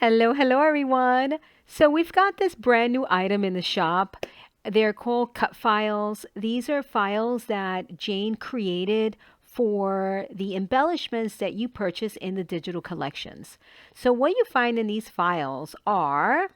Hello everyone. So we've got this brand new item in the shop. They're called cut files. These are files that Jane created for the embellishments that you purchase in the digital collections. So what you find in these files are,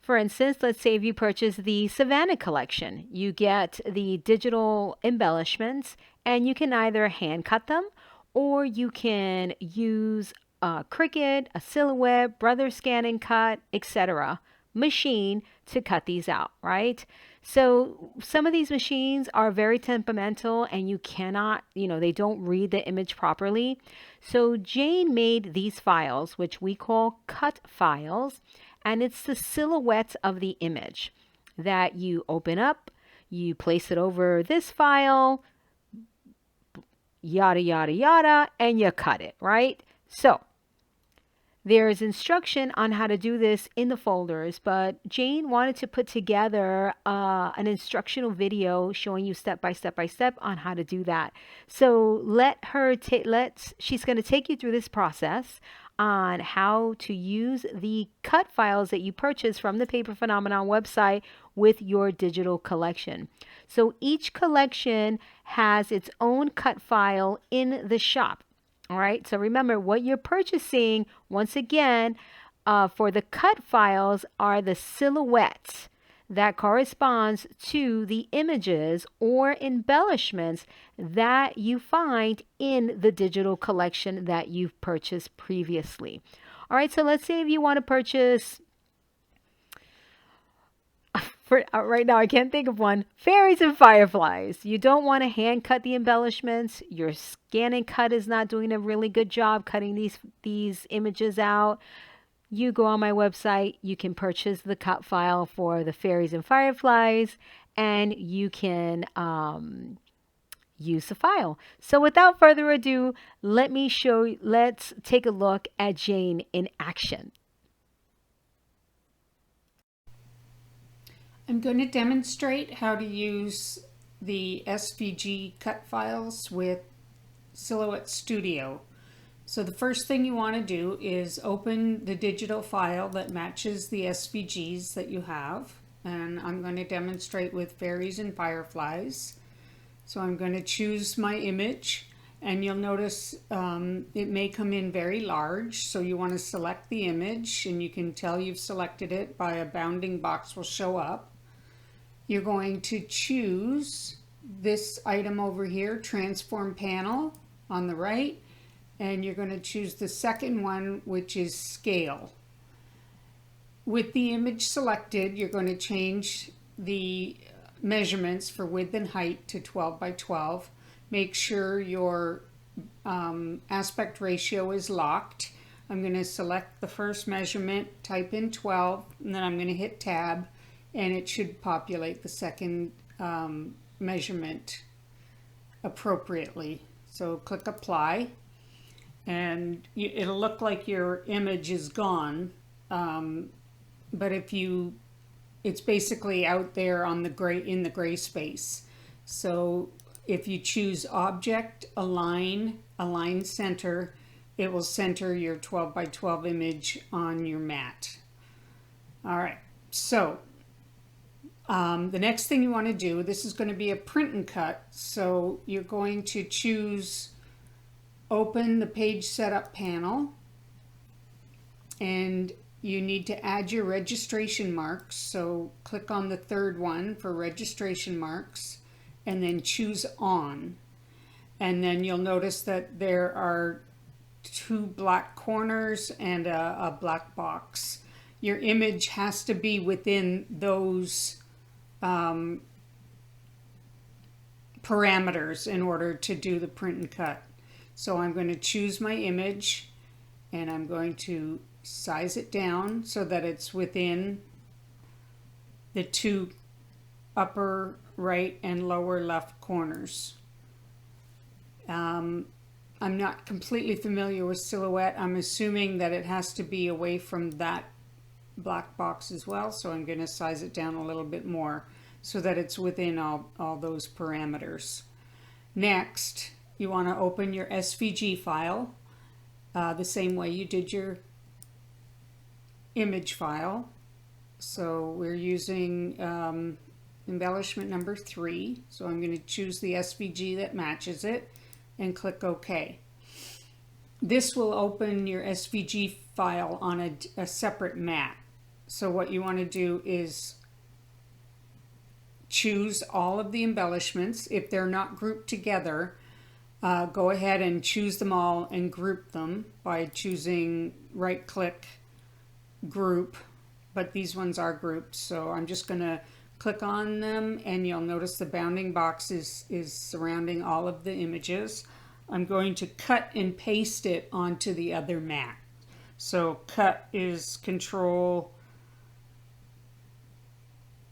for instance, let's say if you purchase the Savannah collection, you get the digital embellishments and you can either hand cut them or you can use a Cricut, a Silhouette, Brother Scan and Cut, etc. machine to cut these out, right? So some of these machines are very temperamental and you cannot, they don't read the image properly. So Jane made these files, which we call cut files, and it's the silhouette of the image that you open up, you place it over this file, yada, yada, yada, and you cut it, right? So there is instruction on how to do this in the folders, but Jane wanted to put together an instructional video showing you step by step by step on how to do that. So she's going to take you through this process on how to use the cut files that you purchase from the Paper Phenomenon website with your digital collection. So each collection has its own cut file in the shop. All right, so remember what you're purchasing, once again, for the cut files are the silhouettes that corresponds to the images or embellishments that you find in the digital collection that you've purchased previously. All right, so let's say if you want to purchase, right now I can't think of one, fairies and fireflies. You don't want to hand cut the embellishments. Your scan and cut is not doing a really good job cutting these images out. You go on my website, you can purchase the cut file for the fairies and fireflies, and you can use the file. So without further ado, let's take a look at Jane in action. I'm going to demonstrate how to use the SVG cut files with Silhouette Studio. So the first thing you want to do is open the digital file that matches the SVGs that you have. And I'm going to demonstrate with fairies and fireflies. So I'm going to choose my image, and you'll notice it may come in very large. So you want to select the image, and you can tell you've selected it by a bounding box will show up. You're going to choose this item over here, transform panel on the right, and you're going to choose the second one, which is scale. With the image selected, you're going to change the measurements for width and height to 12 by 12. Make sure your aspect ratio is locked. I'm going to select the first measurement, type in 12, and then I'm going to hit tab, and it should populate the second measurement appropriately. So click apply, and it'll look like your image is gone, but it's basically out there on in the gray space. So if you choose object, align center, it will center your 12 by 12 image on your mat. All right, so the next thing you want to do, this is going to be a print and cut, so you're going to choose open the page setup panel, and you need to add your registration marks. So click on the third one for registration marks and then choose on, and then you'll notice that there are two black corners and a black box. Your image has to be within those parameters in order to do the print and cut. So I'm going to choose my image, and I'm going to size it down so that it's within the two upper right and lower left corners. I'm not completely familiar with Silhouette. I'm assuming that it has to be away from that black box as well, so I'm going to size it down a little bit more so that it's within all those parameters. Next, you want to open your SVG file the same way you did your image file. So we're using embellishment number 3. So I'm going to choose the SVG that matches it and click OK. This will open your SVG file on a separate mat. So what you want to do is choose all of the embellishments. If they're not grouped together, go ahead and choose them all and group them by choosing right click, group, but these ones are grouped. So I'm just going to click on them and you'll notice the bounding box is surrounding all of the images. I'm going to cut and paste it onto the other mat. So cut is Control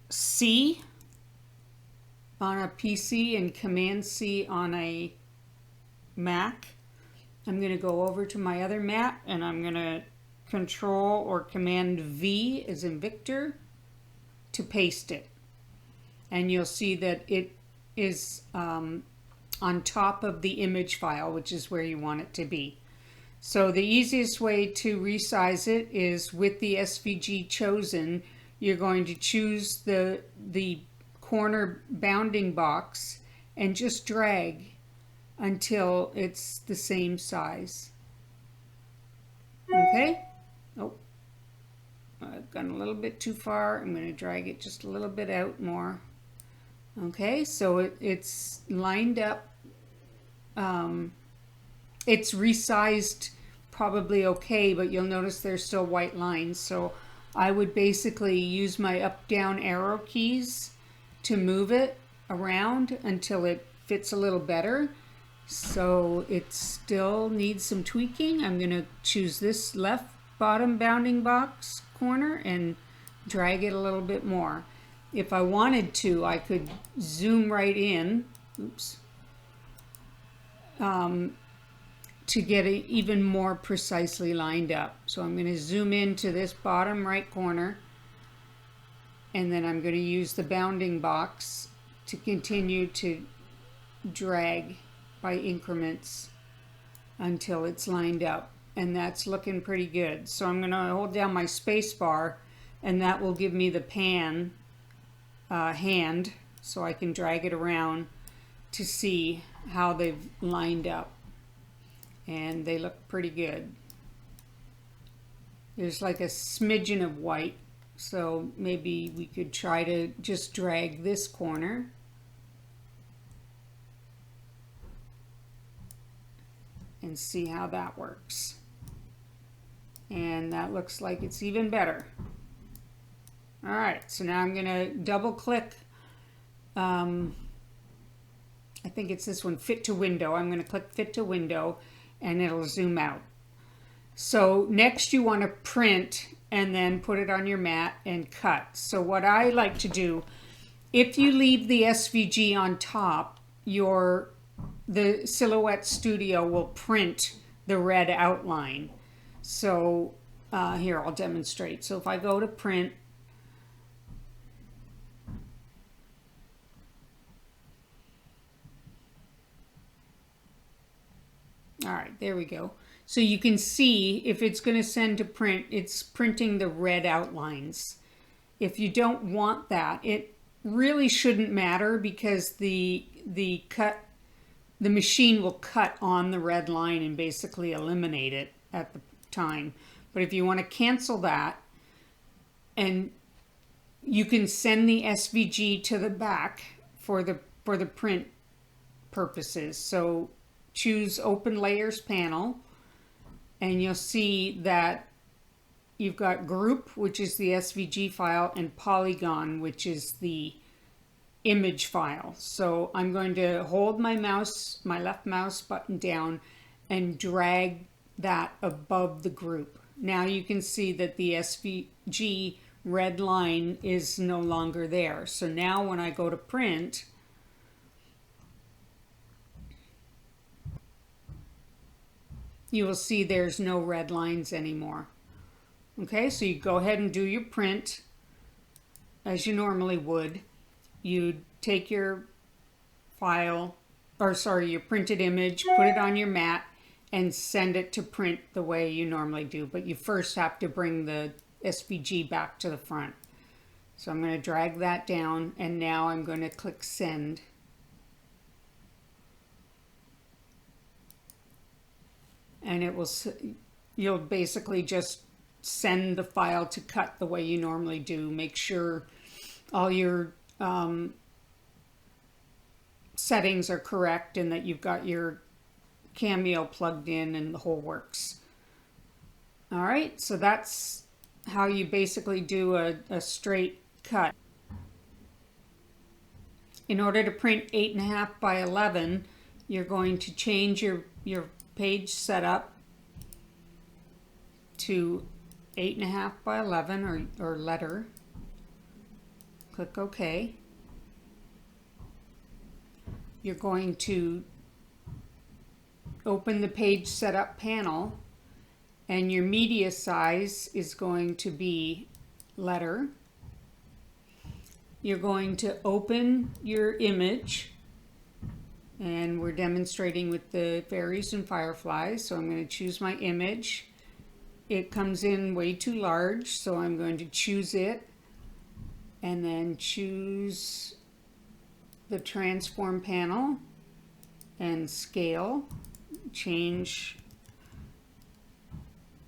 C on a PC and Command C on a Mac. I'm going to go over to my other mat and I'm going to Control or Command V as in Victor to paste it. And you'll see that it is on top of the image file, which is where you want it to be. So the easiest way to resize it is with the SVG chosen, you're going to choose the corner bounding box and just drag until it's the same size. Okay? Oh, I've gone a little bit too far. I'm going to drag it just a little bit out more. Okay, so it's lined up. It's resized probably okay, but you'll notice there's still white lines. So I would basically use my up down arrow keys to move it around until it fits a little better. So it still needs some tweaking. I'm going to choose this left bottom bounding box corner and drag it a little bit more. If I wanted to, I could zoom right in, oops, to get it even more precisely lined up. So I'm going to zoom into this bottom right corner, and then I'm going to use the bounding box to continue to drag by increments until it's lined up, and that's looking pretty good. So I'm going to hold down my space bar, and that will give me the pan hand, so I can drag it around to see how they've lined up, and they look pretty good. There's like a smidgen of white, so maybe we could try to just drag this corner and see how that works. And that looks like it's even better. All right, so now I'm going to double click. I think it's this one, Fit to Window. I'm going to click Fit to Window and it'll zoom out. So next you want to print and then put it on your mat and cut. So what I like to do, if you leave the SVG on top, the Silhouette Studio will print the red outline. So here, I'll demonstrate. So if I go to print, all right, there we go. So you can see if it's going to send to print, it's printing the red outlines. If you don't want that, it really shouldn't matter because the machine will cut on the red line and basically eliminate it at the time. But if you want to cancel that, and you can send the SVG to the back for the print purposes. So choose Open Layers panel, and you'll see that you've got Group, which is the SVG file, and Polygon, which is the image file. So I'm going to hold my left mouse button down and drag that above the group. Now you can see that the SVG red line is no longer there. So now when I go to print, you will see there's no red lines anymore. Okay, so you go ahead and do your print as you normally would. You'd take your file, or sorry, your printed image, put it on your mat, and send it to print the way you normally do. But you first have to bring the SVG back to the front. So I'm going to drag that down, and now I'm going to click send. And it will, you'll basically just send the file to cut the way you normally do. Make sure all your settings are correct and that you've got your Cameo plugged in and the whole works. All right, so that's how you basically do a straight cut. In order to print 8.5 by 11, you're going to change your page setup to 8.5 by 11 or letter. Click OK. You're going to open the page setup panel, and your media size is going to be letter. You're going to open your image, and we're demonstrating with the fairies and fireflies, so I'm going to choose my image. It comes in way too large, so I'm going to choose it and then choose the transform panel and scale. Change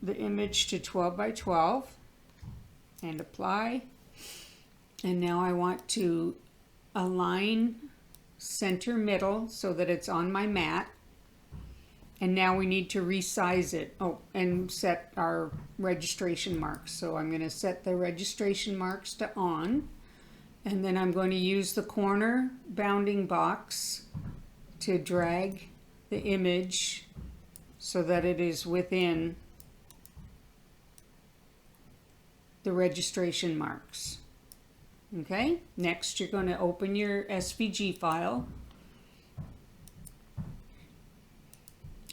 the image to 12 by 12 and apply. And now I want to align center middle so that it's on my mat. And now we need to resize it. Oh, and set our registration marks. So I'm going to set the registration marks to on. And then I'm going to use the corner bounding box to drag the image so that it is within the registration marks. Okay, next you're going to open your SVG file.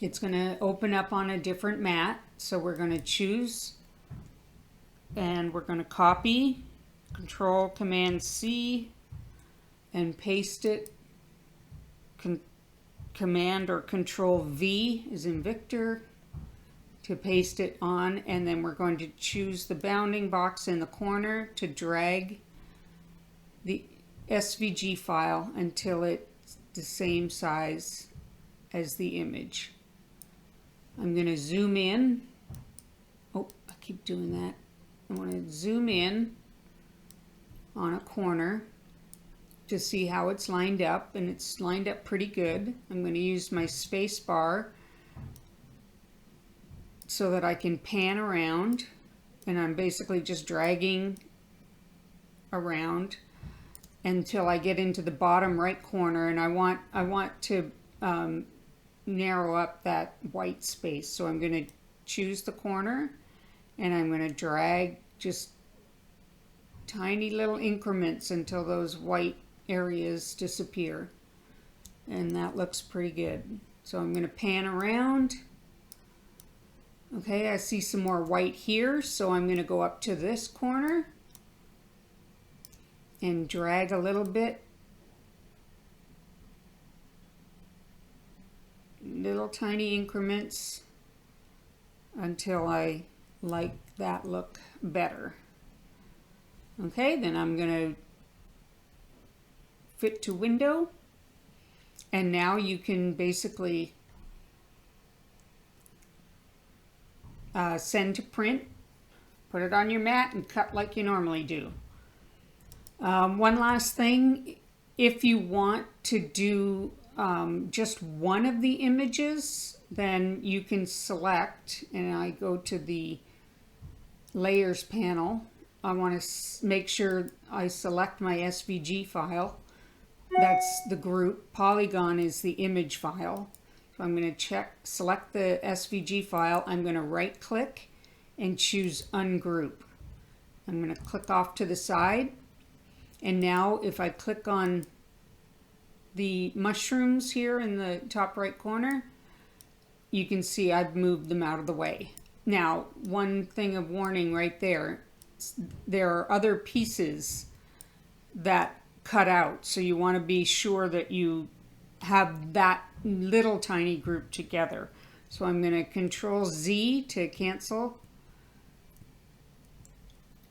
It's going to open up on a different mat, so we're going to choose and we're going to copy, Control Command C, and paste it. Command or Control V is in Victor to paste it on, and then we're going to choose the bounding box in the corner to drag the SVG file until it's the same size as the image. I'm going to zoom in. Oh, I keep doing that. I want to zoom in on a corner to see how it's lined up, and it's lined up pretty good. I'm going to use my space bar so that I can pan around, and I'm basically just dragging around until I get into the bottom right corner, and I want to narrow up that white space. So I'm going to choose the corner, and I'm going to drag just tiny little increments until those white areas disappear, and that looks pretty good. So I'm going to pan around. Okay, I see some more white here, so I'm going to go up to this corner and drag a little bit, little tiny increments until I like that look better. Okay, then I'm going to fit to window, and now you can basically send to print, put it on your mat, and cut like you normally do. One last thing, if you want to do just one of the images, then you can select, and I go to the layers panel. I want to make sure I select my SVG file. That's the group. Polygon is the image file. So I'm going to select the SVG file. I'm going to right click and choose ungroup. I'm going to click off to the side. And now if I click on the mushrooms here in the top right corner, you can see I've moved them out of the way. Now, one thing of warning right there, there are other pieces that cut out, so you want to be sure that you have that little tiny group together. So I'm going to Control Z to cancel,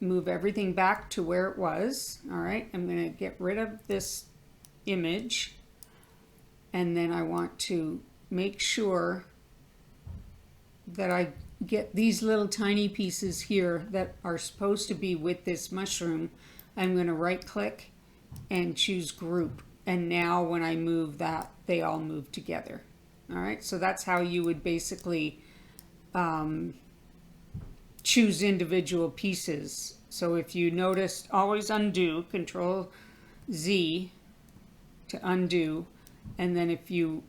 move everything back to where it was. All right, I'm going to get rid of this image, and then I want to make sure that I get these little tiny pieces here that are supposed to be with this mushroom. I'm going to right click and choose group, and now when I move that, they all move together. All right, so that's how you would basically choose individual pieces. So if you notice, always undo, Control Z to undo, and then if you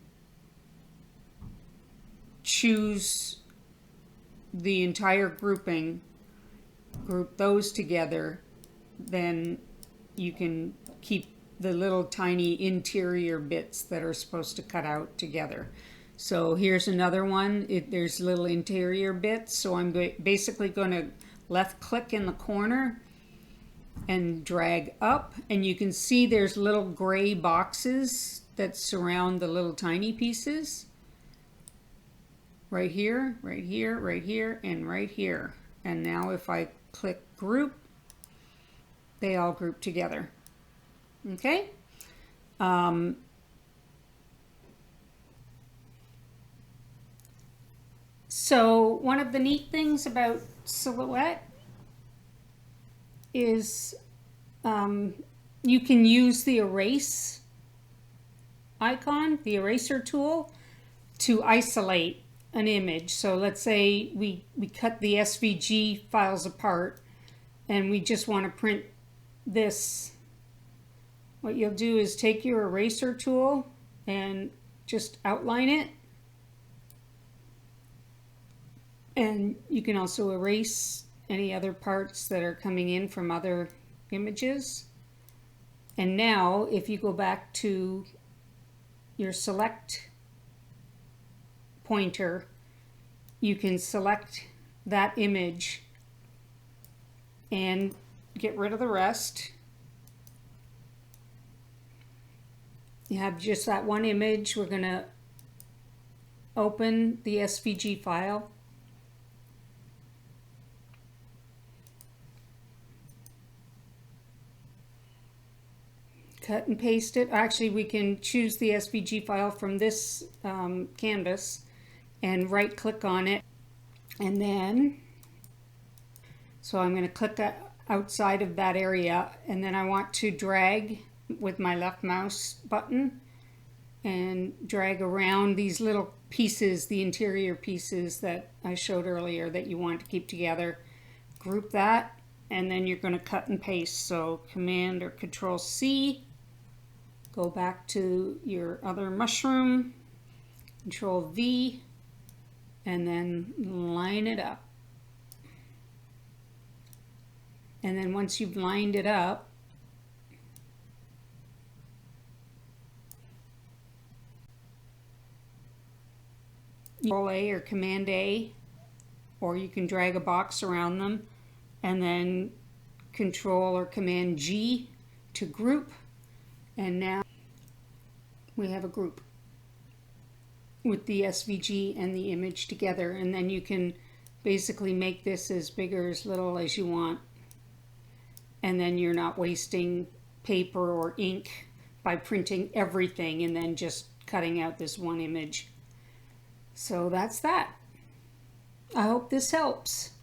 choose the entire grouping, group those together, then you can keep the little tiny interior bits that are supposed to cut out together. So here's another one. There's little interior bits, so I'm basically going to left click in the corner and drag up, and you can see there's little gray boxes that surround the little tiny pieces. Right here, right here, right here, and right here. And now if I click group, they all group together. Okay? So one of the neat things about Silhouette is you can use the erase icon, the eraser tool, to isolate an image. So let's say we cut the SVG files apart and we just want to print this. What you'll do is take your eraser tool and just outline it. And you can also erase any other parts that are coming in from other images. And now if you go back to your select pointer, you can select that image and get rid of the rest. You have just that one image. We're going to open the SVG file. Cut and paste it. Actually, we can choose the SVG file from this canvas and right click on it, and then so I'm going to click outside of that area, and then I want to drag with my left mouse button and drag around these little pieces, the interior pieces that I showed earlier that you want to keep together. Group that, and then you're going to cut and paste. So Command or Control C, go back to your other mushroom, Control V, and then line it up. And then once you've lined it up, Control A or Command A, or you can drag a box around them, and then Control or Command G to group. And now we have a group with the SVG and the image together, and then you can basically make this as big or as little as you want, and then you're not wasting paper or ink by printing everything and then just cutting out this one image. So that's that. I hope this helps.